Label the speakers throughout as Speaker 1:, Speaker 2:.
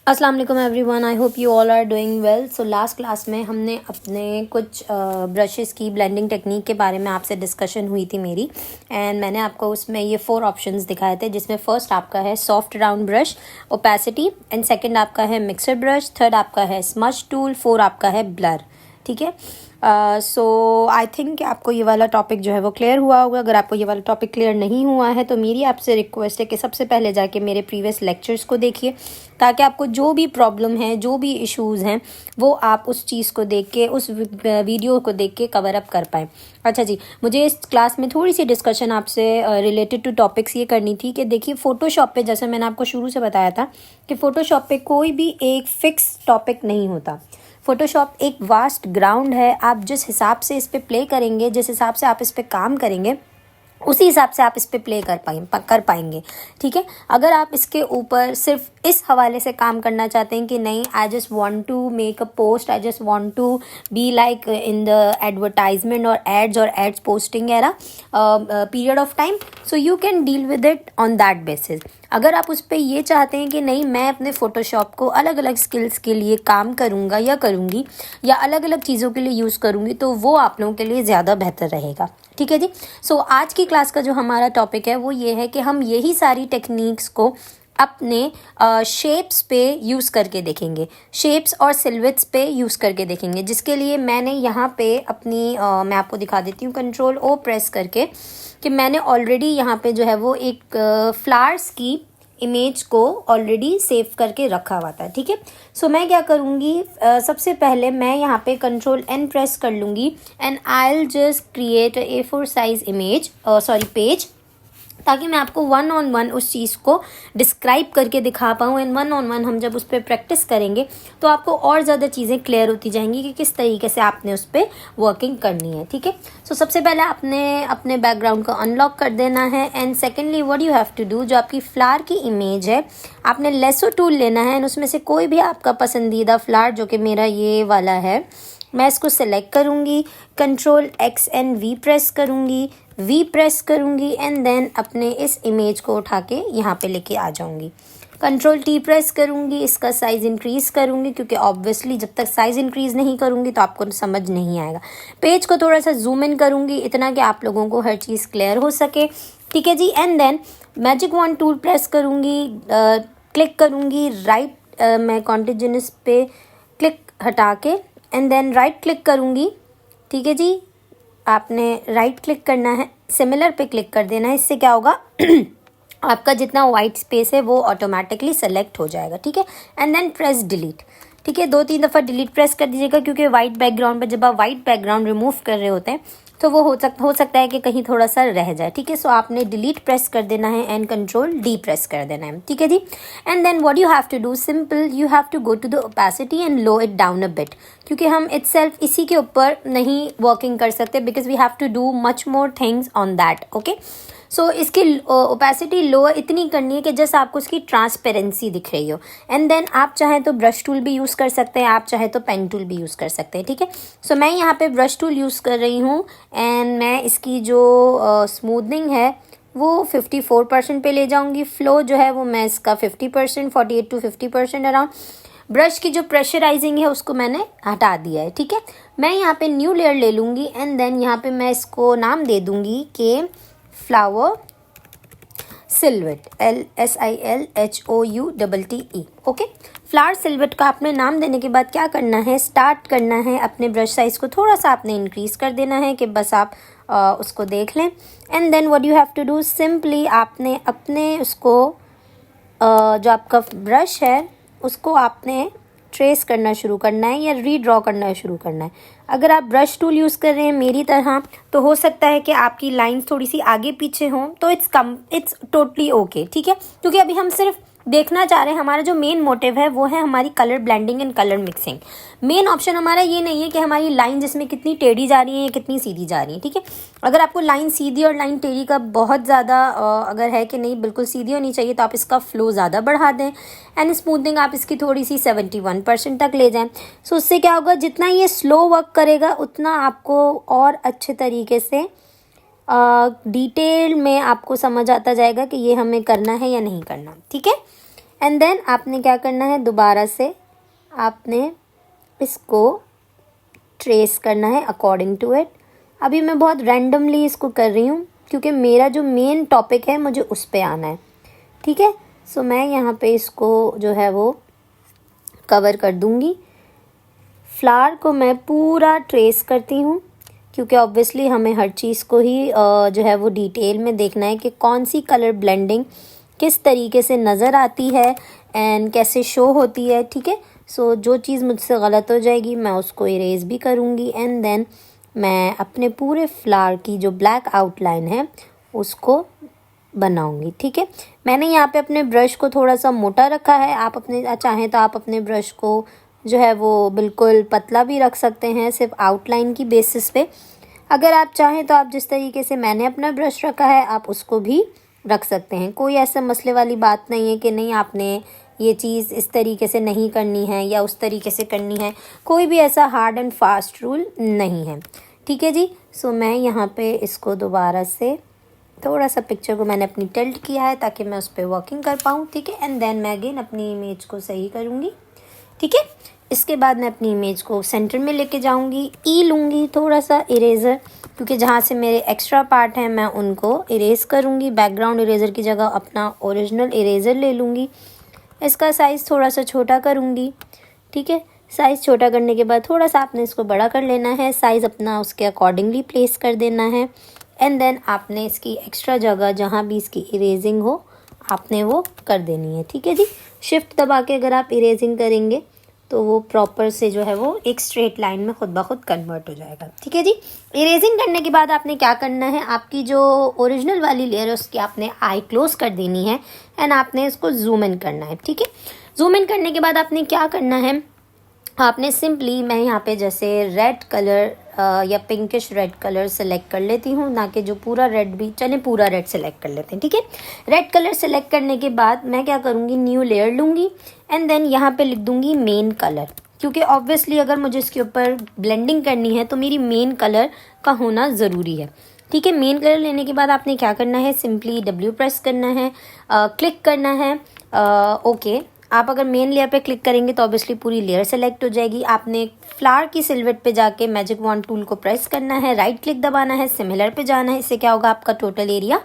Speaker 1: अस्सलाम वालेकुम everyone, I hope you all are doing well. So last class में हमने अपने कुछ ब्रशेस की ब्लेंडिंग टेक्निक के बारे में आपसे डिस्कशन हुई थी मेरी, एंड मैंने आपको उसमें ये 4 ऑप्शंस दिखाए थे, जिसमें फर्स्ट आपका है soft round brush opacity, and second आपका है मिक्सर ब्रश, थर्ड आपका है स्मज टूल, 4 आपका है ब्लर। ठीक है, सो आई थिंक आपको ये वाला टॉपिक जो है वो क्लियर हुआ होगा। अगर आपको ये वाला टॉपिक क्लियर नहीं हुआ है तो मेरी आपसे रिक्वेस्ट है कि सबसे पहले जाके मेरे प्रीवियस लेक्चर्स को देखिए, ताकि आपको जो भी प्रॉब्लम है, जो भी इश्यूज़ हैं, वो आप उस चीज़ को देख के, उस वीडियो को देख के कवर अप कर पाएँ। अच्छा जी, मुझे इस क्लास में थोड़ी सी डिस्कशन आपसे रिलेटेड टू टॉपिक्स ये करनी थी कि देखिए फ़ोटोशॉप पे, जैसे मैंने आपको शुरू से बताया था कि फ़ोटोशॉप पे कोई भी एक फ़िक्स टॉपिक नहीं होता। फ़ोटोशॉप एक वास्ट ग्राउंड है। आप जिस हिसाब से इस पे प्ले करेंगे, जिस हिसाब से आप इस पे काम करेंगे, उसी हिसाब से आप इस पे प्ले कर पाएंगे। ठीक है, अगर आप इसके ऊपर सिर्फ इस हवाले से काम करना चाहते हैं कि नहीं, I just want to make a post, I just want to be like in the advertisement और ads posting era period of time, so you can deal with it on that basis. अगर आप उस पर ये चाहते हैं कि नहीं, मैं अपने फ़ोटोशॉप को अलग अलग स्किल्स के लिए काम करूँगा या करूँगी, या अलग अलग चीज़ों के लिए यूज़ करूँगी, तो वो आप लोगों के लिए ज़्यादा बेहतर रहेगा। ठीक है जी। सो आज की क्लास का जो हमारा टॉपिक है वो ये है कि हम यही सारी टेक्निक्स को अपने शेप्स पे यूज़ करके देखेंगे, शेप्स और सिल्वेट्स पे यूज़ करके देखेंगे, जिसके लिए मैंने यहाँ पे अपनी मैं आपको दिखा देती हूँ Ctrl+O प्रेस करके, कि मैंने ऑलरेडी यहाँ पे जो है वो एक फ्लावर्स की इमेज को ऑलरेडी सेव करके रखा हुआ था। ठीक है, सो मैं क्या करूँगी, सबसे पहले मैं यहाँ पे Ctrl+N प्रेस कर लूँगी, and I will just create A4 size image, page, ताकि मैं आपको 1-on-1 उस चीज़ को डिस्क्राइब करके दिखा पाऊँ। एंड 1-on-1 हम जब उस पर प्रैक्टिस करेंगे तो आपको और ज़्यादा चीज़ें क्लियर होती जाएंगी कि किस तरीके से आपने उस पर वर्किंग करनी है। ठीक है, सो सबसे पहले आपने अपने बैकग्राउंड को अनलॉक कर देना है, and secondly what you have to do, जो आपकी फ्लावर की इमेज है, आपने लेसो टूल लेना है, एंड उसमें से कोई भी आपका पसंदीदा फ्लावर, जो कि मेरा ये वाला है, मैं इसको सेलेक्ट करूँगी, Ctrl+X एंड V प्रेस करूँगी, V प्रेस करूँगी, एंड देन अपने इस इमेज को उठा के यहाँ पे लेके आ जाऊँगी। Ctrl+T प्रेस करूँगी, इसका साइज़ इंक्रीज़ करूँगी, क्योंकि ऑब्वियसली जब तक साइज़ इंक्रीज़ नहीं करूँगी तो आपको समझ नहीं आएगा। पेज को थोड़ा सा जूम इन करूँगी, इतना कि आप लोगों को हर चीज़ क्लियर हो सके। ठीक है जी, and then magic wand tool press करूँगी, क्लिक करूँगी राइट, मैं कॉन्टिन्यूअस पे क्लिक हटा के, एंड देन राइट क्लिक करूँगी। ठीक है जी, आपने राइट क्लिक करना है, सिमिलर पे क्लिक कर देना है। इससे क्या होगा आपका जितना वाइट स्पेस है वो ऑटोमेटिकली सेलेक्ट हो जाएगा। ठीक है, एंड देन प्रेस डिलीट। ठीक है, 2-3 दफ़ा डिलीट प्रेस कर दीजिएगा, क्योंकि वाइट बैकग्राउंड पर जब आप वाइट बैकग्राउंड रिमूव कर रहे होते हैं तो वो हो सकता है कि कहीं थोड़ा सा रह जाए। ठीक है, सो आपने डिलीट प्रेस कर देना है एंड Ctrl+D प्रेस कर देना है। ठीक है जी, and then what you have to do, simple, you have to go to the opacity and low it down a bit, क्योंकि हम इटसेल्फ इसी के ऊपर नहीं वर्किंग कर सकते, because we have to do much more things on that. Okay, so इसकी opacity लो इतनी करनी है कि जस्ट आपको उसकी ट्रांसपेरेंसी दिख रही हो, एंड देन आप चाहें तो ब्रश टूल भी यूज़ कर सकते हैं, आप चाहें तो पेन टूल भी यूज़ कर सकते हैं। ठीक है, सो मैं यहाँ पे ब्रश टूल यूज़ कर रही हूँ, एंड मैं इसकी जो स्मूदनिंग है वो 54% पे ले जाऊँगी। फ्लो जो है वो मैं इसका 50%, 48 to 50% अराउंड। ब्रश की जो प्रेशराइजिंग है उसको मैंने हटा दिया है। ठीक है, मैं यहाँ पे न्यू लेयर ले लूँगी, एंड देन यहाँ पे मैं इसको नाम दे दूँगी कि flower silhouette, SILHOUTTE। Okay, flower silhouette का आपने नाम देने के बाद क्या करना है, स्टार्ट करना है, अपने ब्रश साइज़ को थोड़ा सा आपने इंक्रीज़ कर देना है कि बस आप उसको देख लें। And then what you have to do, simply आपने अपने उसको जो आपका ब्रश है उसको आपने ट्रेस करना शुरू करना है या रीड्रॉ करना शुरू करना है। अगर आप ब्रश टूल यूज़ कर रहे हैं मेरी तरह, तो हो सकता है कि आपकी लाइंस थोड़ी सी आगे पीछे हों, तो इट्स टोटली ओके। ठीक है, क्योंकि अभी हम सिर्फ देखना चाह रहे हैं, हमारा जो मेन मोटिव है वो है हमारी colour blending and colour mixing. Main option हमारा ये नहीं है कि हमारी लाइन जिसमें कितनी टेढ़ी जा रही है या कितनी सीधी जा रही है। ठीक है, अगर आपको लाइन सीधी और लाइन टेढ़ी का बहुत ज़्यादा अगर है कि नहीं बिल्कुल सीधी होनी चाहिए, तो आप इसका फ्लो ज़्यादा बढ़ा दें, एंड स्मूथनिंग आप इसकी थोड़ी सी 71% तक ले जाएं। सो उससे क्या होगा, जितना ये स्लो वर्क करेगा उतना आपको और अच्छे तरीके से डिटेल में आपको समझ आता जाएगा कि ये हमें करना है या नहीं करना। ठीक है, एंड देन आपने क्या करना है, दोबारा से आपने इसको ट्रेस करना है अकॉर्डिंग टू इट। अभी मैं बहुत रैंडमली इसको कर रही हूँ क्योंकि मेरा जो मेन टॉपिक है मुझे उस पे आना है, ठीक है। सो मैं यहाँ पे इसको जो है वो कवर कर दूँगी। फ्लावर को मैं पूरा ट्रेस करती हूँ क्योंकि ऑब्वियसली हमें हर चीज़ को ही जो है वो डिटेल में देखना है कि कौन सी कलर ब्लेंडिंग किस तरीके से नज़र आती है एंड कैसे शो होती है, ठीक है। सो जो चीज़ मुझसे गलत हो जाएगी मैं उसको इरेज भी करूँगी एंड देन मैं अपने पूरे फ्लावर की जो ब्लैक आउटलाइन है उसको बनाऊंगी, ठीक है। मैंने यहाँ पे अपने ब्रश को थोड़ा सा मोटा रखा है। आप अपने चाहें तो आप अपने ब्रश को जो है वो बिल्कुल पतला भी रख सकते हैं, सिर्फ आउटलाइन की बेसिस पे। अगर आप चाहें तो आप जिस तरीके से मैंने अपना ब्रश रखा है आप उसको भी रख सकते हैं। कोई ऐसा मसले वाली बात नहीं है कि नहीं आपने ये चीज़ इस तरीके से नहीं करनी है या उस तरीके से करनी है। कोई भी ऐसा हार्ड एंड फास्ट रूल नहीं है, ठीक है जी। सो मैं यहाँ पे इसको दोबारा से थोड़ा सा पिक्चर को मैंने अपनी टिल्ट किया है ताकि मैं उस पर वर्किंग कर पाऊँ, ठीक है। एंड देन मैं अगेन अपनी इमेज को सही करूँगी, ठीक है। इसके बाद मैं अपनी इमेज को सेंटर में लेके जाऊँगी। ई लूँगी थोड़ा सा इरेज़र क्योंकि जहाँ से मेरे एक्स्ट्रा पार्ट हैं मैं उनको इरेज़ करूँगी। बैकग्राउंड इरेज़र की जगह अपना ओरिजिनल इरेज़र ले लूँगी। इसका साइज़ थोड़ा सा छोटा करूँगी, ठीक है। साइज़ छोटा करने के बाद थोड़ा सा आपने इसको बड़ा कर लेना है, साइज़ अपना उसके अकॉर्डिंगली प्लेस कर देना है एंड देन आपने इसकी एक्स्ट्रा जगह जहाँ भी इसकी इरेजिंग हो आपने वो कर देनी है, ठीक है जी। शिफ्ट दबा के अगर आप इरेजिंग करेंगे तो वो प्रॉपर से जो है वो एक स्ट्रेट लाइन में खुद ब खुद कन्वर्ट हो जाएगा, ठीक है जी। इरेजिंग करने के बाद आपने क्या करना है, आपकी जो ओरिजिनल वाली लेयर है उसकी आपने आई क्लोज कर देनी है एंड आपने इसको जूम इन करना है, ठीक है। जूम इन करने के बाद आपने क्या करना है, आपने सिंपली, मैं यहाँ पे जैसे रेड कलर या पिंकिश रेड कलर सेलेक्ट कर लेती हूँ, ना कि जो पूरा रेड भी चले, पूरा रेड सेलेक्ट कर लेते हैं, ठीक है। रेड कलर सेलेक्ट करने के बाद मैं क्या करूँगी, न्यू लेयर लूँगी एंड देन यहाँ पे लिख दूँगी मेन कलर, क्योंकि ऑब्वियसली अगर मुझे इसके ऊपर ब्लेंडिंग करनी है तो मेरी मेन कलर का होना ज़रूरी है, ठीक है। मेन कलर लेने के बाद आपने क्या करना है, सिंपली W प्रेस करना है, क्लिक करना है, ओके। आप अगर मेन लेयर पे क्लिक करेंगे तो ऑब्वियसली पूरी लेयर सेलेक्ट हो जाएगी। आपने फ्लावर की सिलवेट पे जाके मैजिक वॉन्ड टूल को प्रेस करना है, राइट क्लिक दबाना है, सिमिलर पे जाना है। इससे क्या होगा, आपका टोटल एरिया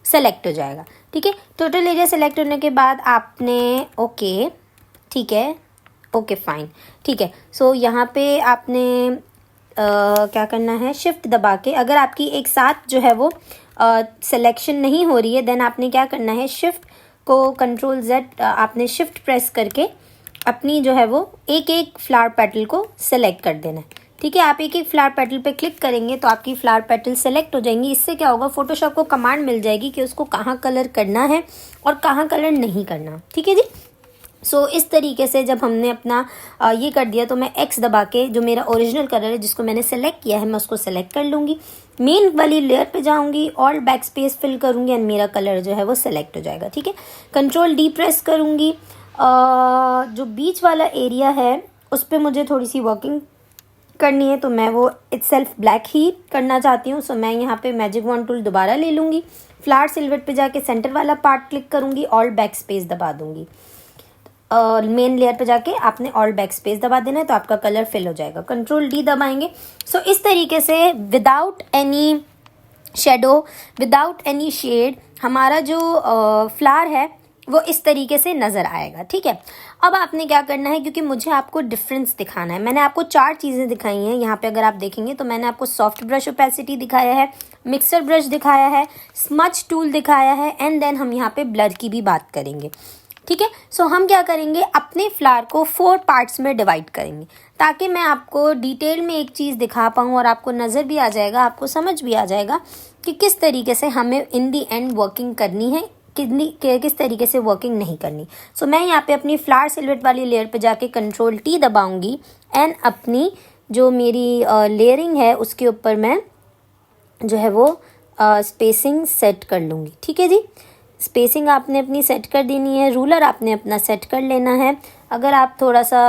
Speaker 1: सेलेक्ट हो जाएगा, ठीक है। टोटल एरिया सेलेक्ट होने के बाद आपने ओके, ठीक है, ओके फाइन, ठीक है। सो यहाँ पे आपने क्या करना है, शिफ्ट दबा के, अगर आपकी एक साथ जो है वो सिलेक्शन नहीं हो रही है देन आपने क्या करना है, शिफ्ट को कंट्रोल Z आपने शिफ्ट प्रेस करके अपनी जो है वो एक एक फ्लावर पेटल को सेलेक्ट कर देना है, ठीक है। आप एक एक फ्लावर पेटल पे क्लिक करेंगे तो आपकी फ्लावर पेटल सेलेक्ट हो जाएंगी। इससे क्या होगा, फोटोशॉप को कमांड मिल जाएगी कि उसको कहाँ कलर करना है और कहाँ कलर नहीं करना, ठीक है जी। सो इस तरीके से जब हमने अपना ये कर दिया तो मैं X दबा के जो मेरा ओरिजिनल कलर है जिसको मैंने सेलेक्ट किया है मैं उसको सेलेक्ट कर लूँगी। मेन वाली लेयर पे जाऊँगी और बैक स्पेस फिल करूँगी एंड मेरा कलर जो है वो सेलेक्ट हो जाएगा, ठीक है। कंट्रोल D प्रेस करूँगी। जो बीच वाला एरिया है उस पर मुझे थोड़ी सी वर्किंग करनी है तो मैं वो इटसेल्फ ब्लैक ही करना चाहती हूँ। सो मैं यहाँ पे मैजिक वॉन्ड टूल दोबारा ले लूँगी, फ्लावर सिल्वर पे जाके सेंटर वाला पार्ट क्लिक करूँगी और बैक स्पेस दबा दूँगी। मेन लेयर पे जाके आपने ऑल बैक स्पेस दबा देना है तो आपका कलर फिल हो जाएगा। कंट्रोल D दबाएंगे। सो इस तरीके से without any shadow, without any shade हमारा जो फ्लावर है वो इस तरीके से नज़र आएगा, ठीक है। अब आपने क्या करना है, क्योंकि मुझे आपको डिफरेंस दिखाना है, मैंने आपको 4 चीज़ें दिखाई हैं यहाँ पे। अगर आप देखेंगे तो मैंने आपको सॉफ्ट ब्रश ओपेसिटी दिखाया है, मिक्सर ब्रश दिखाया है, स्मज टूल दिखाया है एंड देन हम यहाँ पे ब्लर की भी बात करेंगे, ठीक है। सो हम क्या करेंगे, अपने फ्लावर को 4 पार्ट्स में डिवाइड करेंगे ताकि मैं आपको डिटेल में एक चीज़ दिखा पाऊँ और आपको नज़र भी आ जाएगा, आपको समझ भी आ जाएगा कि किस तरीके से हमें इन दी एंड वर्किंग करनी है, किस तरीके से वर्किंग नहीं करनी। सो मैं यहाँ पे अपनी फ्लावर सिल्वेट वाली लेयर पे जाके कंट्रोल T दबाऊंगी एंड अपनी जो मेरी लेयरिंग है उसके ऊपर मैं जो है वो स्पेसिंग सेट कर लूँगी, ठीक है जी। स्पेसिंग आपने अपनी सेट कर देनी है, रूलर आपने अपना सेट कर लेना है। अगर आप थोड़ा सा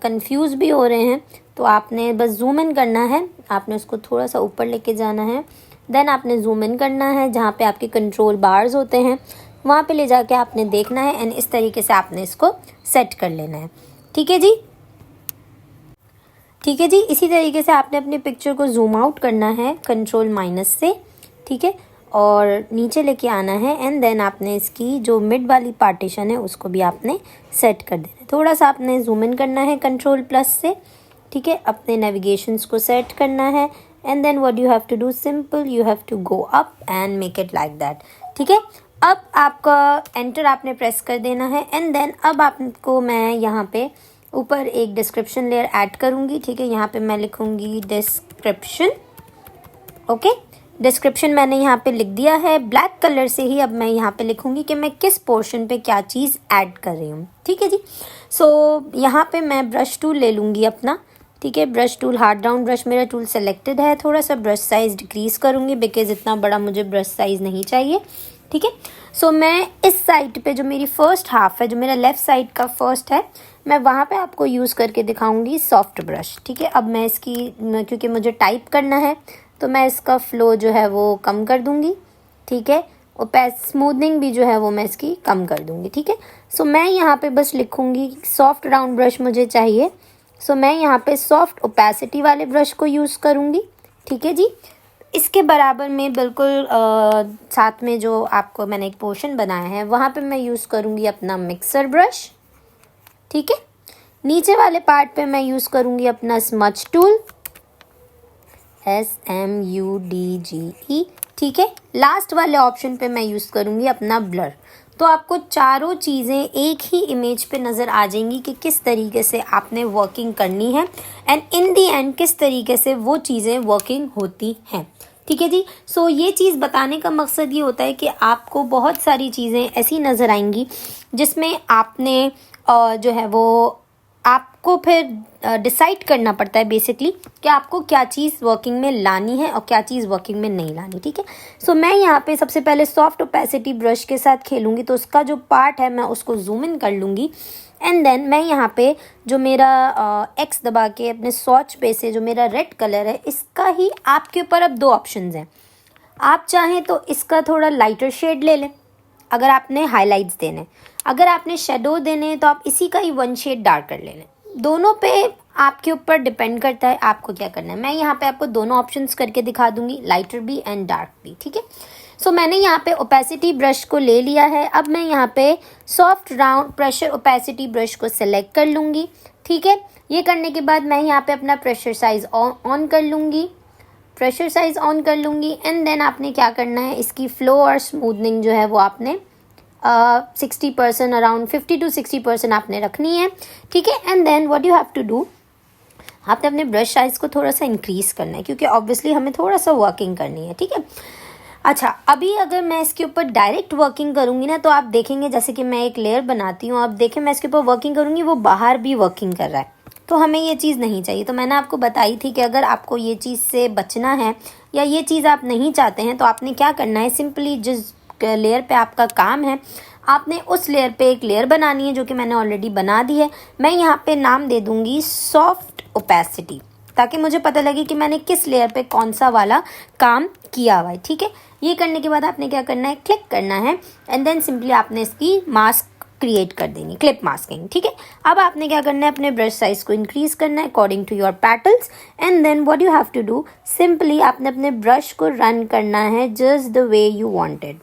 Speaker 1: कंफ्यूज भी हो रहे हैं तो आपने बस जूम इन करना है, आपने उसको थोड़ा सा ऊपर लेके जाना है, देन आपने जूम इन करना है जहाँ पे आपके कंट्रोल बार्स होते हैं, वहाँ पे ले जाके आपने देखना है एंड इस तरीके से आपने इसको सेट कर लेना है। ठीक है जी, ठीक है जी। इसी तरीके से आपने अपनी पिक्चर को जूम आउट करना है कंट्रोल- से, ठीक है, और नीचे लेके आना है एंड देन आपने इसकी जो मिड वाली पार्टीशन है उसको भी आपने सेट कर देना है। थोड़ा सा आपने जूम इन करना है कंट्रोल+ से, ठीक है, अपने नेविगेशंस को सेट करना है and then what you have to do, simple you have to go up and make it like that. ठीक है, अब आपका एंटर आपने प्रेस कर देना है एंड देन अब आपको मैं यहाँ पे ऊपर एक डिस्क्रिप्शन लेयर ऐड करूँगी। ठीक है, यहाँ पे मैं लिखूँगी डिस्क्रिप्शन। ओके, डिस्क्रिप्शन मैंने यहाँ पे लिख दिया है। ब्लैक कलर से ही अब मैं यहाँ पे लिखूँगी कि मैं किस पोर्शन पे क्या चीज़ ऐड कर रही हूँ। ठीक है जी। सो यहाँ पे मैं ब्रश टूल ले लूँगी अपना। ठीक है, brush tool, hard round brush मेरा टूल सेलेक्टेड है। थोड़ा सा ब्रश साइज़ डिक्रीज़ करूँगी बिकॉज़ इतना बड़ा मुझे ब्रश साइज़ नहीं चाहिए। ठीक है, सो मैं इस साइड पे जो मेरी फर्स्ट हाफ है, जो मेरा लेफ़्ट साइड का फर्स्ट है, मैं वहाँ पे आपको यूज़ करके दिखाऊंगी सॉफ्ट ब्रश। ठीक है, अब मैं इसकी, क्योंकि मुझे टाइप करना है तो मैं इसका फ्लो जो है वो कम कर दूँगी। ठीक है, और स्मूथनिंग भी जो है वो मैं इसकी कम कर दूँगी। ठीक है, सो मैं यहाँ पे बस लिखूँगी सॉफ्ट राउंड ब्रश मुझे चाहिए। सो मैं यहाँ पे सॉफ्ट ओपेसिटी वाले ब्रश को यूज़ करूँगी। ठीक है जी, इसके बराबर में बिल्कुल साथ में जो आपको मैंने एक पोर्शन बनाया है वहाँ पे मैं यूज़ करूँगी अपना मिक्सर ब्रश। ठीक है, नीचे वाले पार्ट पे मैं यूज़ करूँगी अपना स्मच टूल, SMUDGE। ठीक है, लास्ट वाले ऑप्शन पे मैं यूज़ करूँगी अपना ब्लर। तो आपको चारों चीज़ें एक ही इमेज पे नज़र आ जाएंगी कि किस तरीके से आपने वर्किंग करनी है एंड इन दी एंड किस तरीके से वो चीज़ें वर्किंग होती हैं। ठीक है जी। सो ये चीज़ बताने का मकसद ये होता है कि आपको बहुत सारी चीज़ें ऐसी नज़र आएंगी जिसमें आपने जो है वो आपको फिर डिसाइड करना पड़ता है बेसिकली कि आपको क्या चीज़ वर्किंग में लानी है और क्या चीज़ वर्किंग में नहीं लानी। ठीक है, सो मैं यहाँ पे सबसे पहले सॉफ्ट ओपेसिटी ब्रश के साथ खेलूँगी, तो उसका जो पार्ट है मैं उसको जूम इन कर लूँगी एंड देन मैं यहाँ पे जो मेरा एक्स दबा के अपने स्वॉच पे से जो मेरा रेड कलर है, इसका ही आपके ऊपर अब दो ऑप्शंस हैं। आप चाहें तो इसका थोड़ा लाइटर शेड ले लें अगर आपने हाइलाइट्स देने, अगर आपने शेडो देने तो आप इसी का ही 1 शेड डार्क कर ले लें। दोनों पे आपके ऊपर डिपेंड करता है आपको क्या करना है। मैं यहाँ पे आपको दोनों ऑप्शंस करके दिखा दूंगी, लाइटर भी एंड डार्क भी। ठीक है, सो मैंने यहाँ पे ओपेसिटी ब्रश को ले लिया है। अब मैं यहाँ पे soft round pressure opacity brush को सिलेक्ट कर लूँगी। ठीक है, ये करने के बाद मैं यहाँ पे अपना प्रेशर साइज ऑन कर लूँगी, प्रेशर साइज ऑन कर लूँगी एंड देन आपने क्या करना है, इसकी फ्लो और स्मूथनिंग जो है वो आपने 60%, अराउंड 50 to 60% आपने रखनी है। ठीक है, and then what you have to do, आपने अपने ब्रश साइज को थोड़ा सा इंक्रीज़ करना है क्योंकि ऑब्वियसली हमें थोड़ा सा वर्किंग करनी है। ठीक है, अच्छा अभी अगर मैं इसके ऊपर डायरेक्ट वर्किंग करूँगी ना तो आप देखेंगे जैसे कि मैं एक लेयर बनाती हूँ, आप देखें मैं इसके ऊपर वर्किंग करूँगी वो बाहर भी वर्किंग कर रहा है, तो हमें ये चीज़ नहीं चाहिए। तो मैंने आपको बताई थी कि अगर आपको ये चीज़ से बचना है या ये चीज़ आप नहीं चाहते हैं तो आपने क्या करना है, सिंपली जिस लेयर पे आपका काम है आपने उस लेयर पे एक लेयर बनानी है जो कि मैंने ऑलरेडी बना दी है। मैं यहाँ पे नाम दे दूँगी सॉफ्ट ओपेसिटी ताकि मुझे पता लगे कि मैंने किस लेयर पे कौन सा वाला काम किया हुआ है। ठीक है, ये करने के बाद आपने क्या करना है, क्लिक करना है एंड देन सिंपली आपने इसकी मास्क क्रिएट कर देनी, क्लिप मास्किंग। ठीक है, अब आपने क्या करना है, अपने ब्रश साइज को इंक्रीज करना है according to your patterns and then what you have to do, simply आपने अपने ब्रश को रन करना है just the way you wanted.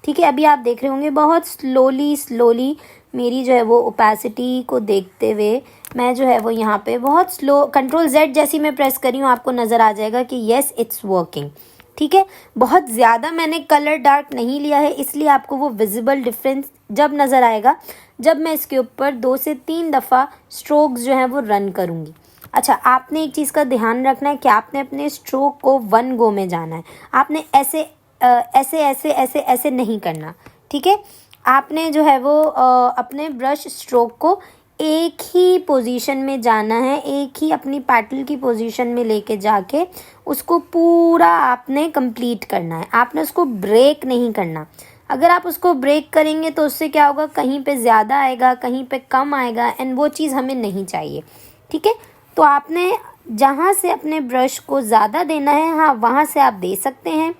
Speaker 1: ठीक है, अभी आप देख रहे होंगे बहुत स्लोली मेरी जो है वो ओपेसिटी को देखते हुए मैं जो है वो यहाँ पे बहुत स्लो Ctrl+Z जैसी मैं प्रेस करी हूँ, आपको नज़र आ जाएगा कि येस इट्स वर्किंग। ठीक है, बहुत ज़्यादा मैंने कलर डार्क नहीं लिया है इसलिए आपको वो विजिबल डिफरेंस जब नज़र आएगा जब मैं इसके ऊपर 2 से 3 दफ़ा स्ट्रोक्स जो हैं वो रन करूँगी। अच्छा, आपने एक चीज़ का ध्यान रखना है कि आपने अपने स्ट्रोक को 1 गो में जाना है, आपने ऐसे ऐसे ऐसे ऐसे ऐसे नहीं करना। ठीक है, आपने जो है वो अपने ब्रश स्ट्रोक को एक ही पोजीशन में जाना है, एक ही अपनी पैटल की पोजीशन में लेके जाके उसको पूरा आपने कंप्लीट करना है, आपने उसको ब्रेक नहीं करना। अगर आप उसको ब्रेक करेंगे तो उससे क्या होगा, कहीं पे ज़्यादा आएगा कहीं पे कम आएगा एंड वो चीज़ हमें नहीं चाहिए। ठीक है, तो आपने जहाँ से अपने ब्रश को ज़्यादा देना है हाँ वहाँ से आप दे सकते हैं,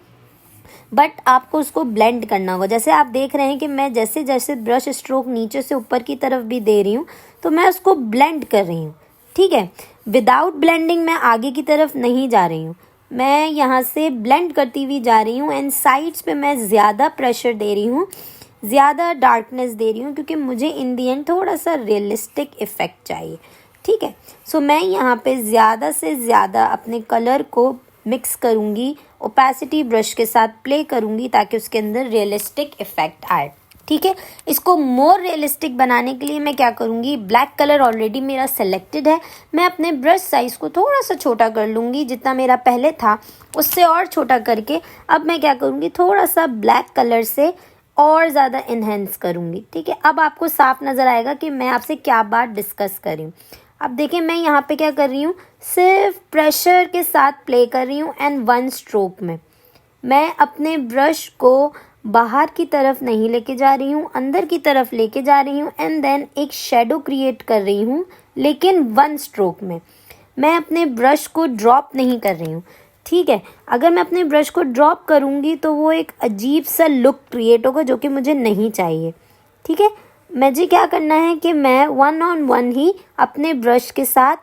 Speaker 1: बट आपको उसको ब्लेंड करना होगा। जैसे आप देख रहे हैं कि मैं जैसे जैसे ब्रश स्ट्रोक नीचे से ऊपर की तरफ भी दे रही हूँ तो मैं उसको ब्लेंड कर रही हूँ, ठीक है। विदाउट ब्लेंडिंग मैं आगे की तरफ नहीं जा रही हूँ, मैं यहाँ से ब्लेंड करती हुई जा रही हूँ एंड साइड्स पे मैं ज़्यादा प्रेशर दे रही हूँ, ज़्यादा डार्कनेस दे रही हूँ, क्योंकि मुझे इन दी एंड थोड़ा सा रियलिस्टिक इफ़ेक्ट चाहिए, ठीक है। सो मैं यहाँ पे ज़्यादा से ज़्यादा अपने कलर को मिक्स करूँगी, ओपेसिटी ब्रश के साथ प्ले करूँगी ताकि उसके अंदर रियलिस्टिक इफ़ेक्ट आए, ठीक है। इसको मोर रियलिस्टिक बनाने के लिए मैं क्या करूँगी, ब्लैक कलर ऑलरेडी मेरा सेलेक्टेड है, मैं अपने ब्रश साइज़ को थोड़ा सा छोटा कर लूँगी, जितना मेरा पहले था उससे और छोटा करके अब मैं क्या करूँगी, थोड़ा सा ब्लैक कलर से और ज़्यादा इन्हेंस करूँगी, ठीक है। अब आपको साफ नज़र आएगा कि मैं आपसे क्या बात डिस्कस कर रही हूँ। अब देखिए मैं यहाँ पे क्या कर रही हूँ, सिर्फ प्रेशर के साथ प्ले कर रही हूँ एंड वन स्ट्रोक में मैं अपने ब्रश को बाहर की तरफ नहीं लेके जा रही हूँ, अंदर की तरफ लेके जा रही हूँ एंड देन एक शेडो क्रिएट कर रही हूँ, लेकिन वन स्ट्रोक में। मैं अपने ब्रश को ड्रॉप नहीं कर रही हूँ, ठीक है। अगर मैं अपने ब्रश को ड्रॉप करूँगी तो वो एक अजीब सा लुक क्रिएट होगा जो कि मुझे नहीं चाहिए, ठीक है। मुझे क्या करना है कि मैं वन ऑन वन ही अपने ब्रश के साथ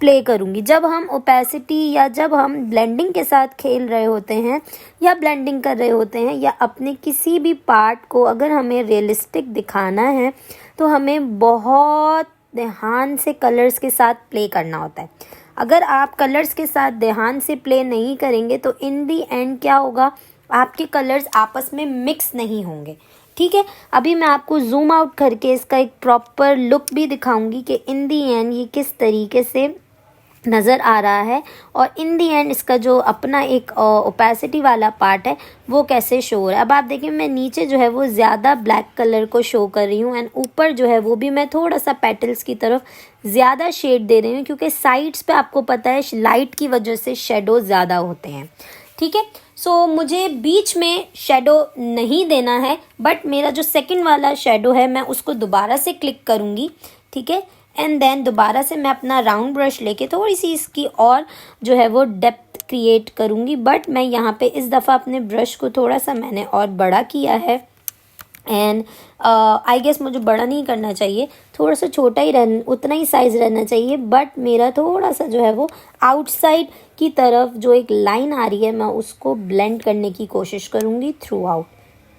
Speaker 1: प्ले करूँगी। जब हम ओपेसिटी या जब हम ब्लेंडिंग के साथ खेल रहे होते हैं या ब्लेंडिंग कर रहे होते हैं या अपने किसी भी पार्ट को अगर हमें रियलिस्टिक दिखाना है तो हमें बहुत ध्यान से कलर्स के साथ प्ले करना होता है। अगर आप कलर्स के साथ ध्यान से प्ले नहीं करेंगे तो इन दी एंड क्या होगा, आपके कलर्स आपस में मिक्स नहीं होंगे, ठीक है। अभी मैं आपको जूम आउट करके इसका एक प्रॉपर लुक भी दिखाऊंगी कि इन दी एंड ये किस तरीके से नज़र आ रहा है और इन दी एंड इसका जो अपना एक ओपेसिटी वाला पार्ट है वो कैसे शो हो रहा है। अब आप देखिए मैं नीचे जो है वो ज़्यादा ब्लैक कलर को शो कर रही हूँ एंड ऊपर जो है वो भी मैं थोड़ा सा पेटल्स की तरफ ज़्यादा शेड दे रही हूँ, क्योंकि साइड्स पे आपको पता है लाइट की वजह से शेडो ज़्यादा होते हैं, ठीक है। सो मुझे बीच में शेडो नहीं देना है, बट मेरा जो सेकंड वाला शेडो है मैं उसको दोबारा से क्लिक करूँगी, ठीक है। एंड देन दोबारा से मैं अपना राउंड ब्रश लेके थोड़ी सी इसकी और जो है वो डेप्थ क्रिएट करूँगी, बट मैं यहाँ पे इस दफ़ा अपने ब्रश को थोड़ा सा मैंने और बड़ा किया है एंड आई गेस मुझे बड़ा नहीं करना चाहिए, थोड़ा सा छोटा ही उतना ही साइज़ रहना चाहिए, बट मेरा थोड़ा सा जो है वो आउटसाइड की तरफ जो एक लाइन आ रही है मैं उसको ब्लेंड करने की कोशिश करूँगी थ्रू आउट,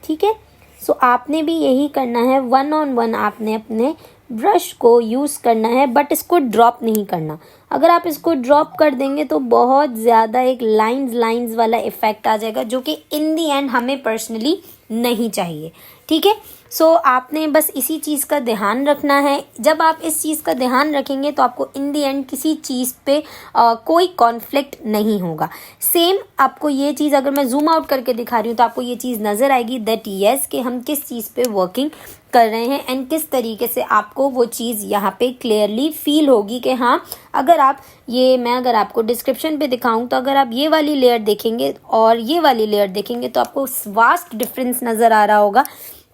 Speaker 1: ठीक है। सो आपने भी यही करना है, वन ऑन वन आपने अपने ब्रश को यूज़ करना है, बट इसको ड्रॉप नहीं करना। अगर आप इसको ड्रॉप कर देंगे तो बहुत ज़्यादा एक लाइंस वाला इफ़ेक्ट आ जाएगा जो कि इन दी एंड हमें पर्सनली नहीं चाहिए, ठीक है। सो आपने बस इसी चीज़ का ध्यान रखना है। जब आप इस चीज़ का ध्यान रखेंगे तो आपको इन दी एंड किसी चीज़ पे कोई कॉन्फ्लिक्ट नहीं होगा। सेम आपको ये चीज़ अगर मैं जूम आउट करके दिखा रही हूँ तो आपको ये चीज़ नज़र आएगी दैट यस कि हम किस चीज़ पे वर्किंग कर रहे हैं एंड किस तरीके से आपको वो चीज़ यहाँ पे क्लियरली फील होगी कि हाँ, अगर आप मैं अगर आपको डिस्क्रिप्शन पे दिखाऊं तो अगर आप ये वाली लेयर देखेंगे और ये वाली लेयर देखेंगे तो आपको वास्ट डिफरेंस नज़र आ रहा होगा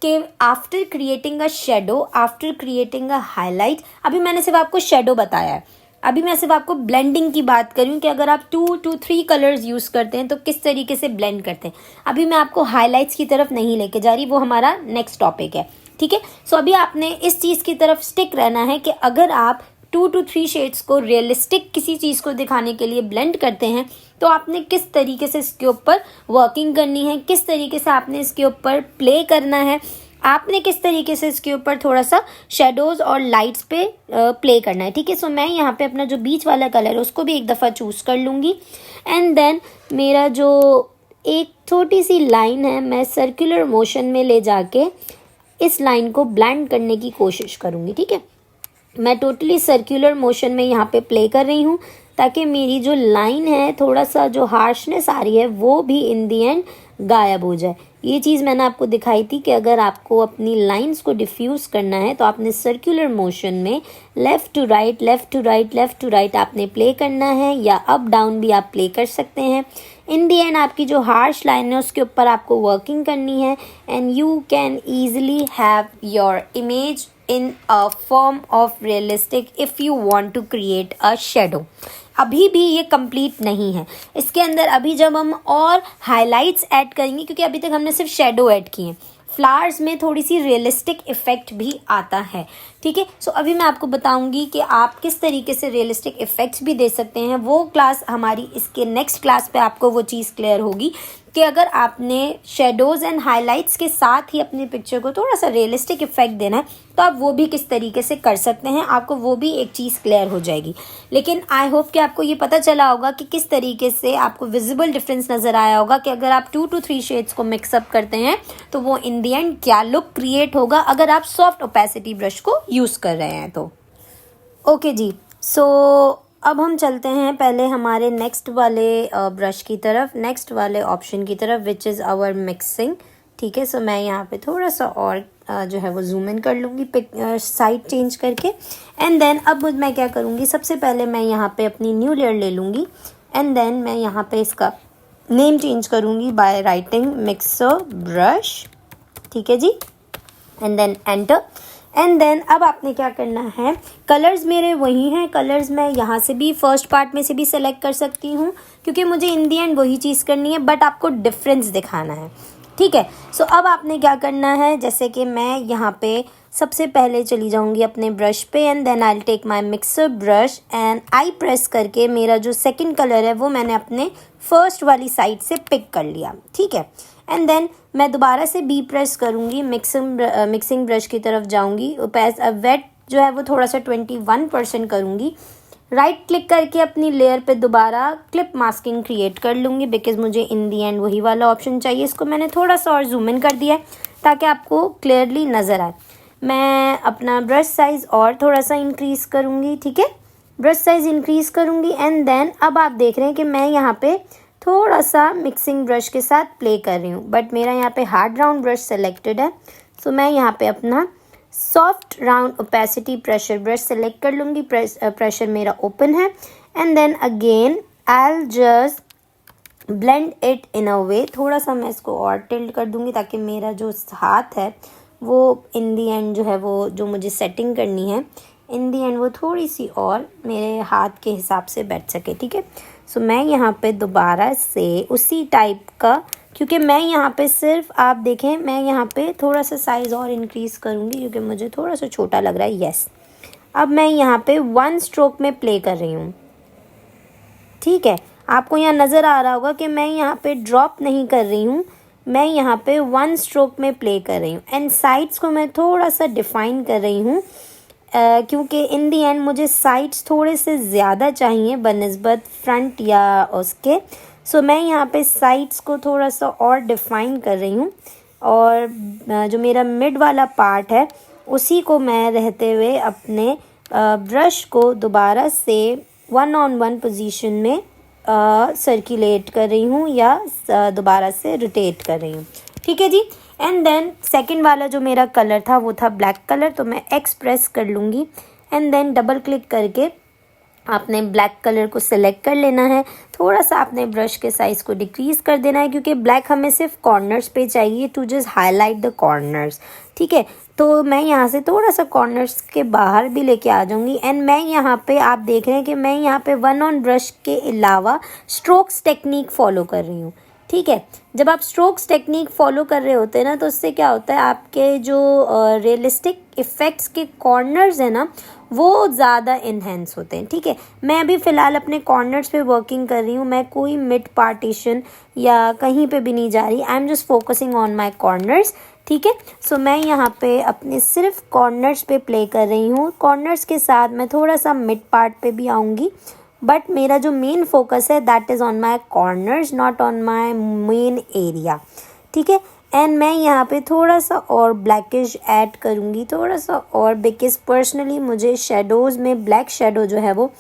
Speaker 1: कि after creating a shadow, after creating a highlight, अभी मैंने सिर्फ आपको शेडो बताया है, अभी मैं सिर्फ आपको ब्लेंडिंग की बात कर रही हूँ कि अगर आप 2 to 3 कलर्स यूज़ करते हैं तो किस तरीके से ब्लेंड करते हैं। अभी मैं आपको हाईलाइट्स की तरफ नहीं लेके जा रही, वो हमारा नेक्स्ट टॉपिक है, ठीक है। सो अभी आपने इस चीज़ की तरफ स्टिक रहना है कि अगर आप 2 to 3 शेड्स को रियलिस्टिक किसी चीज़ को दिखाने के लिए ब्लेंड करते हैं तो आपने किस तरीके से इसके ऊपर वर्किंग करनी है, किस तरीके से आपने इसके ऊपर प्ले करना है, आपने किस तरीके से इसके ऊपर थोड़ा सा शेडोज़ और लाइट्स पे प्ले करना है, ठीक है। सो मैं यहाँ पे अपना जो बीच वाला कलर है उसको भी एक दफ़ा चूज़ कर लूँगी एंड देन मेरा जो एक छोटी सी लाइन है मैं सर्कुलर मोशन में ले जाके इस लाइन को ब्लेंड करने की कोशिश करूँगी, ठीक है। मैं टोटली सर्कुलर मोशन में यहाँ पे प्ले कर रही हूँ ताकि मेरी जो लाइन है थोड़ा सा जो हार्शनेस आ रही है वो भी इन दी एंड गायब हो जाए। ये चीज़ मैंने आपको दिखाई थी कि अगर आपको अपनी लाइंस को डिफ्यूज़ करना है तो आपने सर्कुलर मोशन में left to right left to right left to right आपने प्ले करना है, या अप डाउन भी आप प्ले कर सकते हैं। इन दी एंड आपकी जो हार्श लाइन है उसके ऊपर आपको वर्किंग करनी है and you can easily have your image in a form of realistic if you want to create a shadow। अभी भी ये कंप्लीट नहीं है। इसके अंदर अभी जब हम और हाइलाइट्स ऐड करेंगे, क्योंकि अभी तक हमने सिर्फ शेडो ऐड किए हैं, फ्लावर्स में थोड़ी सी रियलिस्टिक इफ़ेक्ट भी आता है। ठीक है, सो अभी मैं आपको बताऊंगी कि आप किस तरीके से रियलिस्टिक इफ़ेक्ट्स भी दे सकते हैं। वो क्लास हमारी इसके नेक्स्ट क्लास पे आपको वो चीज़ क्लियर होगी कि अगर आपने शेडोज़ एंड हाइलाइट्स के साथ ही अपनी पिक्चर को थोड़ा सा रियलिस्टिक इफ़ेक्ट देना है तो आप वो भी किस तरीके से कर सकते हैं, आपको वो भी एक चीज़ क्लियर हो जाएगी। लेकिन आई होप कि आपको ये पता चला होगा कि किस तरीके से आपको विजिबल डिफरेंस नज़र आया होगा कि अगर आप 2 to 3 शेड्स को मिक्सअप करते हैं तो वो इन दी एंड क्या लुक क्रिएट होगा अगर आप सॉफ्ट ओपेसिटी ब्रश को यूज़ कर रहे हैं तो। ओके जी, सो अब हम चलते हैं पहले हमारे नेक्स्ट वाले ब्रश की तरफ, नेक्स्ट वाले ऑप्शन की तरफ, विच इज़ आवर मिक्सिंग। ठीक है, सो मैं यहाँ पे थोड़ा सा और जो है वो जूम इन कर लूँगी साइड चेंज करके। एंड देन अब मैं क्या करूँगी, सबसे पहले मैं यहाँ पे अपनी न्यू लेयर ले लूँगी एंड देन मैं यहाँ पे इसका नेम चेंज करूँगी बाय राइटिंग मिक्सर ब्रश। ठीक है जी, and then enter. And then अब आपने क्या करना है, कलर्स मेरे वही हैं, कलर्स मैं यहाँ से भी फर्स्ट पार्ट में से भी सेलेक्ट कर सकती हूँ क्योंकि मुझे इन दी एंड वही चीज़ करनी है, बट आपको डिफरेंस दिखाना है। ठीक है, सो अब आपने क्या करना है, जैसे कि मैं यहाँ पे सबसे पहले चली जाऊँगी अपने ब्रश पे and then I will take my mixer brush and I press करके मेरा जो सेकंड कलर है वो मैंने अपने फर्स्ट वाली साइड से पिक कर लिया। ठीक है, एंड देन मैं दोबारा से बी प्रेस करूँगी, मिक्सिंग ब्रश की तरफ जाऊँगी, वेट जो है वो थोड़ा सा 21% करूँगी, राइट क्लिक करके अपनी लेयर पे दोबारा क्लिप मास्किंग क्रिएट कर लूँगी बिकॉज मुझे इन दी एंड वही वाला ऑप्शन चाहिए। इसको मैंने थोड़ा सा और जूम इन कर दिया है ताकि आपको क्लियरली नज़र आए। मैं अपना ब्रश साइज़ और थोड़ा सा इंक्रीज़ करूँगी। ठीक है, ब्रश साइज़ इंक्रीज़ करूँगी एंड देन अब आप देख रहे हैं कि मैं यहाँ पे थोड़ा सा मिक्सिंग ब्रश के साथ प्ले कर रही हूँ, बट मेरा यहाँ पे हार्ड राउंड ब्रश सेलेक्टेड है, सो मैं यहाँ पे अपना soft round opacity pressure brush select कर लूँगी। प्रेशर मेरा ओपन है and then again I will just blend it in a way, थोड़ा सा मैं इसको और टिल्ट कर दूँगी ताकि मेरा जो हाथ है वो इन दी एंड जो है वो जो मुझे सेटिंग करनी है इन दी एंड वो थोड़ी सी और मेरे हाथ के हिसाब से बैठ सके। ठीक है, सो मैं यहाँ पे दोबारा से उसी टाइप का, क्योंकि मैं यहाँ पे सिर्फ आप देखें मैं यहाँ पे थोड़ा सा साइज़ और इंक्रीज़ करूँगी क्योंकि मुझे थोड़ा सा छोटा लग रहा है। यस, अब मैं यहाँ पे 1 स्ट्रोक में प्ले कर रही हूँ। ठीक है, आपको यहाँ नज़र आ रहा होगा कि मैं यहाँ पे ड्रॉप नहीं कर रही हूँ, मैं यहाँ पे 1 स्ट्रोक में प्ले कर रही हूँ एंड साइड्स को मैं थोड़ा सा डिफ़ाइन कर रही हूँ क्योंकि इन दी एंड मुझे साइड्स थोड़े से ज़्यादा चाहिए बनिस्बत फ्रंट या उसके। सो मैं यहाँ पे साइड्स को थोड़ा सा और डिफ़ाइन कर रही हूँ और जो मेरा मिड वाला पार्ट है उसी को मैं रहते हुए अपने ब्रश को दोबारा से 1-on-1 पोजीशन में सर्कुलेट कर रही हूँ या दोबारा से रोटेट कर रही हूँ। ठीक है जी, एंड देन सेकंड वाला जो मेरा कलर था वो था ब्लैक कलर, तो मैं एक्स प्रेस कर लूँगी एंड देन डबल क्लिक करके आपने ब्लैक कलर को सिलेक्ट कर लेना है। थोड़ा सा आपने ब्रश के साइज़ को डिक्रीज़ कर देना है क्योंकि ब्लैक हमें सिर्फ कॉर्नर्स पे चाहिए to just highlight the corners. ठीक है, तो मैं यहाँ से थोड़ा सा कॉर्नर्स के बाहर भी लेके आ जाऊँगी एंड मैं यहाँ पे आप देख रहे हैं कि मैं यहाँ पे 1-on ब्रश के अलावा स्ट्रोक्स टेक्निक फॉलो कर रही हूँ। ठीक है, जब आप स्ट्रोक्स टेक्निक फॉलो कर रहे होते हैं ना तो उससे क्या होता है आपके जो रियलिस्टिक इफ़ेक्ट्स के कॉर्नर्स हैं ना वो ज़्यादा इन्हेंस होते हैं। ठीक है, मैं अभी फ़िलहाल अपने कॉर्नर्स पे वर्किंग कर रही हूँ, मैं कोई मिड पार्टीशन या कहीं पे भी नहीं जा रही, आई am just focusing on my corners. ठीक है, सो मैं यहाँ पे अपने सिर्फ कॉर्नर्स पे प्ले कर रही हूँ, कॉर्नर्स के साथ मैं थोड़ा सा मिड पार्ट पे भी आऊँगी, बट मेरा जो मेन फोकस है that is on my corners not on my main area. ठीक है, एंड मैं यहाँ पे थोड़ा सा और ब्लैकिश ऐड करूँगी, थोड़ा सा और, बिकॉज पर्सनली मुझे शेडोज़ में ब्लैक शेडो जो है वो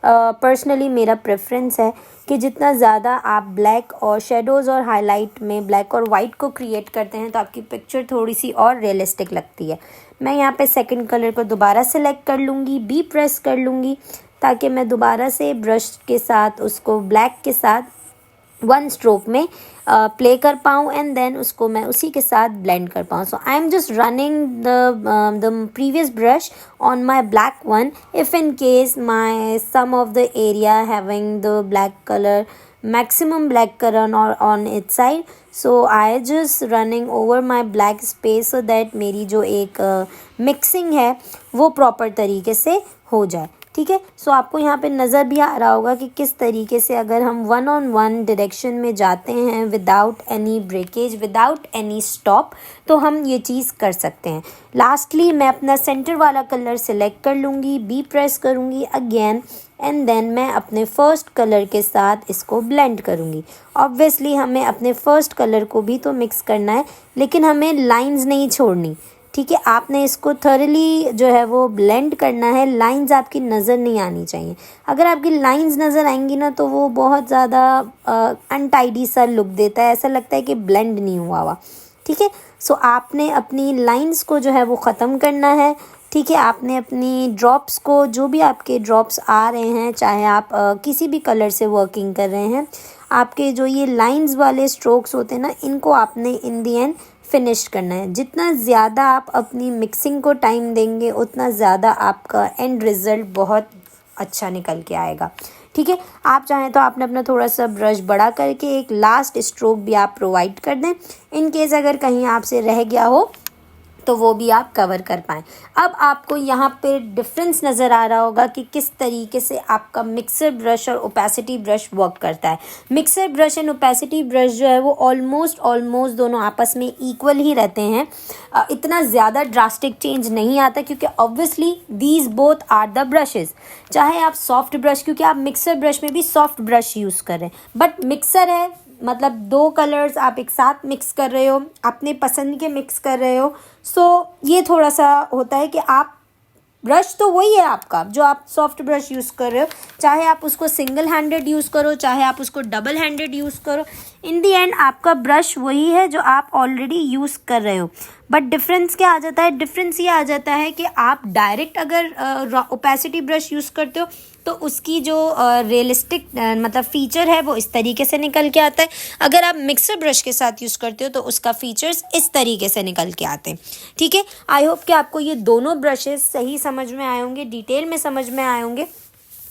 Speaker 1: पर्सनली मेरा प्रेफरेंस है कि जितना ज़्यादा आप ब्लैक और शेडोज़ और हाईलाइट में ब्लैक और वाइट को क्रिएट करते हैं तो आपकी पिक्चर थोड़ी सी और रियलिस्टिक लगती है। मैं यहाँ पे सेकंड कलर को दोबारा सेलेक्ट कर लूँगी, बी प्रेस कर लूँगी ताकि मैं दोबारा से ब्रश के साथ उसको ब्लैक के साथ वन स्ट्रोक में प्ले कर पाऊँ एंड देन उसको मैं उसी के साथ ब्लेंड कर पाऊँ. So I am just running the previous brush on my black one if in case my some of the area having the black color maximum black color on its side, so I just running over my black space so that मेरी जो एक mixing है वो proper तरीके से हो जाए. ठीक है. सो आपको यहाँ पे नज़र भी आ रहा होगा कि किस तरीके से अगर हम 1-on-1 डायरेक्शन में जाते हैं without any breakage, without any stop, तो हम ये चीज़ कर सकते हैं. लास्टली मैं अपना सेंटर वाला कलर सेलेक्ट कर लूँगी, बी प्रेस करूँगी अगेन एंड देन मैं अपने फर्स्ट कलर के साथ इसको ब्लेंड करूँगी. ऑब्वियसली हमें अपने फर्स्ट कलर को भी तो मिक्स करना है, लेकिन हमें लाइंस नहीं छोड़नी. ठीक है. आपने इसको थॉरली जो है वो ब्लेंड करना है. लाइंस आपकी नज़र नहीं आनी चाहिए. अगर आपकी लाइंस नज़र आएंगी ना तो वो बहुत ज़्यादा अनटाइडी सा लुक देता है, ऐसा लगता है कि ब्लेंड नहीं हुआ. ठीक है. सो आपने अपनी लाइंस को जो है वो ख़त्म करना है. ठीक है. आपने अपनी ड्रॉप्स को, जो भी आपके ड्रॉप्स आ रहे हैं, चाहे आप किसी भी कलर से वर्किंग कर रहे हैं, आपके जो ये लाइंस वाले स्ट्रोक्स होते हैं ना, इनको आपने इन दी एंड फिनिश करना है. जितना ज़्यादा आप अपनी मिक्सिंग को टाइम देंगे उतना ज़्यादा आपका एंड रिज़ल्ट बहुत अच्छा निकल के आएगा. ठीक है. आप चाहें तो आपने अपना थोड़ा सा ब्रश बड़ा करके एक लास्ट स्ट्रोक भी आप प्रोवाइड कर दें, इन केस अगर कहीं आपसे रह गया हो तो वो भी आप कवर कर पाएँ. अब आपको यहाँ पे डिफरेंस नज़र आ रहा होगा कि किस तरीके से आपका मिक्सर ब्रश और ओपेसिटी ब्रश वर्क करता है. Mixer brush and opacity brush जो है वो ऑलमोस्ट दोनों आपस में इक्वल ही रहते हैं. इतना ज़्यादा ड्रास्टिक चेंज नहीं आता क्योंकि obviously these both are the brushes. चाहे आप सॉफ्ट ब्रश, क्योंकि आप मिक्सर ब्रश में भी सॉफ्ट ब्रश यूज़ कर रहे हैं, बट मिक्सर है मतलब दो कलर्स आप एक साथ मिक्स कर रहे हो, अपने पसंद के मिक्स कर रहे हो. सो ये थोड़ा सा होता है कि आप ब्रश तो वही है आपका जो आप सॉफ्ट ब्रश यूज़ कर रहे हो, चाहे आप उसको सिंगल हैंडेड यूज़ करो, चाहे आप उसको डबल हैंडेड यूज़ करो, इन दी एंड आपका ब्रश वही है जो आप ऑलरेडी यूज़ कर रहे हो. बट डिफरेंस क्या आ जाता है? डिफरेंस ये आ जाता है कि आप डायरेक्ट अगर ओपेसिटी ब्रश यूज़ करते हो तो उसकी जो रियलिस्टिक मतलब फ़ीचर है वो इस तरीके से निकल के आता है. अगर आप मिक्सर ब्रश के साथ यूज़ करते हो तो उसका फ़ीचर्स इस तरीके से निकल के आते हैं. ठीक है. आई होप कि आपको ये दोनों ब्रशेज़ सही समझ में आए होंगे, डिटेल में समझ में आए होंगे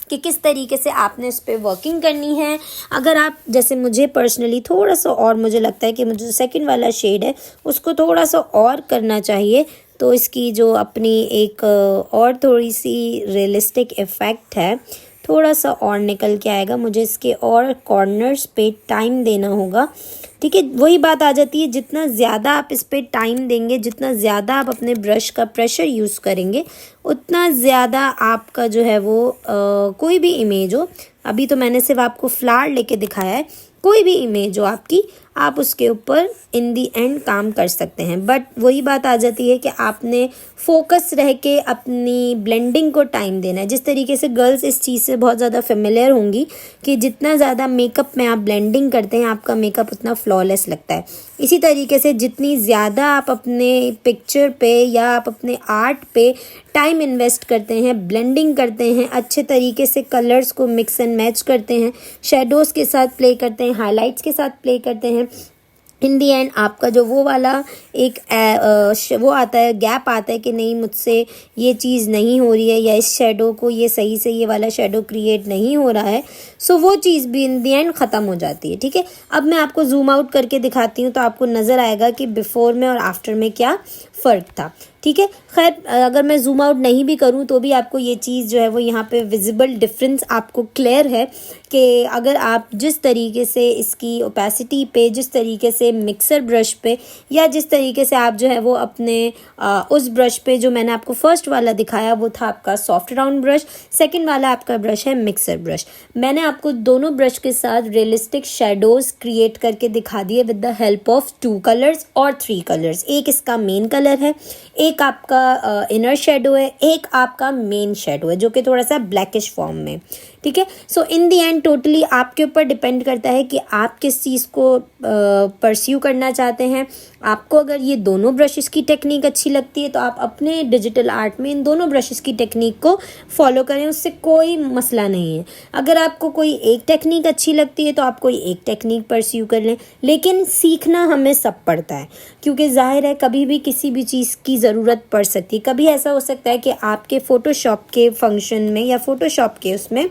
Speaker 1: कि किस तरीके से आपने इस पर वर्किंग करनी है. अगर आप जैसे मुझे पर्सनली थोड़ा सा और मुझे लगता है कि मुझे जो सेकंड वाला शेड है उसको थोड़ा सा और करना चाहिए, तो इसकी जो अपनी एक और थोड़ी सी रियलिस्टिक इफ़ेक्ट है थोड़ा सा और निकल के आएगा. मुझे इसके और कॉर्नर्स पे टाइम देना होगा. ठीक है. वही बात आ जाती है, जितना ज़्यादा आप इस पे टाइम देंगे, जितना ज़्यादा आप अपने ब्रश का प्रेशर यूज़ करेंगे, उतना ज़्यादा आपका जो है वो कोई भी इमेज हो, अभी तो मैंने सिर्फ आपको फ्लावर लेके दिखाया है, कोई भी इमेज हो आपकी, आप उसके ऊपर इन दी एंड काम कर सकते हैं. बट वही बात आ जाती है कि आपने फोकस रह के अपनी ब्लेंडिंग को टाइम देना है. जिस तरीके से गर्ल्स इस चीज़ से बहुत ज़्यादा फेमिलियर होंगी कि जितना ज़्यादा मेकअप में आप ब्लेंडिंग करते हैं आपका मेकअप उतना फ्लॉलेस लगता है. इसी तरीके से जितनी ज़्यादा आप अपने पिक्चर पे या आप अपने आर्ट पे टाइम इन्वेस्ट करते हैं, ब्लेंडिंग करते हैं, अच्छे तरीके से कलर्स को मिक्स एंड मैच करते हैं, शेडोज़ के साथ प्ले करते हैं, हाइलाइट्स के साथ प्ले करते हैं, इन दी एंड आपका जो वो वाला एक वो आता है, गैप आता है कि नहीं मुझसे ये चीज़ नहीं हो रही है या इस शेडो को ये सही से ये वाला शेडो क्रिएट नहीं हो रहा है, सो वो चीज़ भी इन दी एंड ख़त्म हो जाती है. ठीक है. अब मैं आपको जूम आउट करके दिखाती हूँ तो आपको नज़र आएगा कि बिफ़ोर में और आफ्टर में क्या फ़र्क था. ठीक है. खैर अगर मैं जूम आउट नहीं भी करूँ तो भी आपको ये चीज़ जो है वो यहाँ पे विजिबल डिफरेंस आपको क्लियर है कि अगर आप जिस तरीके से इसकी ओपेसिटी पे, जिस तरीके से मिक्सर ब्रश पे, या जिस तरीके से आप जो है वो अपने उस ब्रश पे जो मैंने आपको फर्स्ट वाला दिखाया वो था आपका सॉफ्ट राउंड ब्रश, सेकंड वाला आपका ब्रश है मिक्सर ब्रश. मैंने आपको दोनों ब्रश के साथ रियलिस्टिक शेडोज़ क्रिएट करके दिखा दिए with the help of 2 colours और 3 कलर्स. एक इसका मेन कलर है, एक आपका इनर शेडो है, एक आपका मेन शेडो है जो कि थोड़ा सा ब्लैकिश फॉर्म में. ठीक है। सो इन दी एंड टोटली आपके ऊपर डिपेंड करता है कि आप किस चीज़ को परस्यू करना चाहते हैं। आपको अगर ये दोनों ब्रशेस की टेक्निक अच्छी लगती है तो आप अपने डिजिटल आर्ट में इन दोनों ब्रशेस की टेक्निक को फॉलो करें, उससे कोई मसला नहीं है। अगर आपको कोई एक टेक्निक अच्छी लगती है तो आप कोई एक टेक्निक परस्यू कर लें, लेकिन सीखना हमें सब पड़ता है, क्योंकि जाहिर है कभी भी किसी भी चीज़ की ज़रूरत पड़ सकती है। कभी ऐसा हो सकता है कि आपके फ़ोटोशॉप के फंक्शन में या फ़ोटोशॉप के उसमें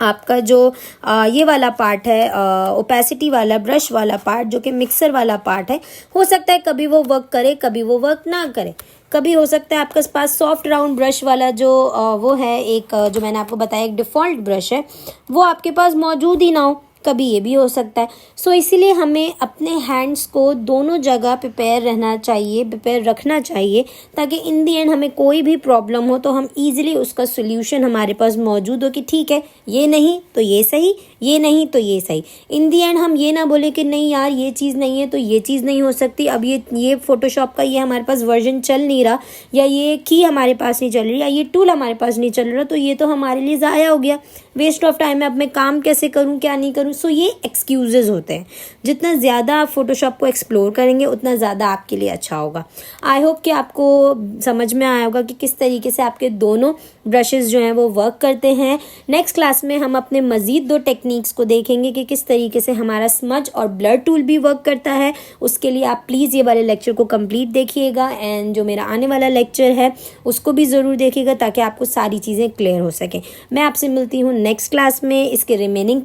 Speaker 1: आपका जो ये वाला पार्ट है, ओपेसिटी वाला ब्रश वाला पार्ट जो कि मिक्सर वाला पार्ट है, हो सकता है कभी वो वर्क करे कभी वो वर्क ना करे। कभी हो सकता है आपके पास सॉफ्ट राउंड ब्रश वाला जो वो है एक जो मैंने आपको बताया एक डिफ़ॉल्ट ब्रश है, वो आपके पास मौजूद ही ना हो, कभी ये भी हो सकता है। सो इसीलिए हमें अपने हैंड्स को दोनों जगह प्रिपेयर रहना चाहिए, प्रिपेयर रखना चाहिए, ताकि इन दी एंड हमें कोई भी प्रॉब्लम हो तो हम ईज़िली उसका सोल्यूशन हमारे पास मौजूद हो कि ठीक है ये नहीं तो ये सही, ये नहीं तो ये सही। इन दी एंड हम ये ना बोले कि नहीं यार ये चीज़ नहीं है तो ये चीज़ नहीं हो सकती, अब ये फ़ोटोशॉप का ये हमारे पास वर्जन चल नहीं रहा, या ये की हमारे पास नहीं चल रही, या ये टूल हमारे पास नहीं चल रहा, तो ये तो हमारे लिए ज़ाया हो गया, वेस्ट ऑफ टाइम है, अब मैं काम कैसे करूँ क्या नहीं करूँ। सो ये एक्सक्यूज़ेस होते हैं। जितना ज़्यादा आप फ़ोटोशॉप को एक्सप्लोर करेंगे उतना ज़्यादा आपके लिए अच्छा होगा। आई होप कि आपको समझ में आया होगा कि किस तरीके से आपके दोनों ब्रशेस जो हैं वो वर्क करते हैं। नेक्स्ट क्लास में हम अपने मज़ीद 2 टेक्निक्स को देखेंगे कि किस तरीके से हमारा स्मज और ब्लर टूल भी वर्क करता है। उसके लिए आप प्लीज़ ये वाले लेक्चर को कंप्लीट देखिएगा, एंड जो मेरा आने वाला लेक्चर है उसको भी ज़रूर देखिएगा ताकि आपको सारी चीज़ें क्लियर हो सकें। मैं आपसे मिलती हूँ नेक्स्ट क्लास में इसके रिमेनिंग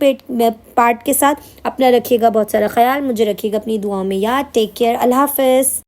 Speaker 1: पार्ट के साथ। अपना रखिएगा बहुत सारा ख्याल, मुझे रखिएगा अपनी दुआओं में याद। टेक केयर, अल्लाह हाफ़िज़।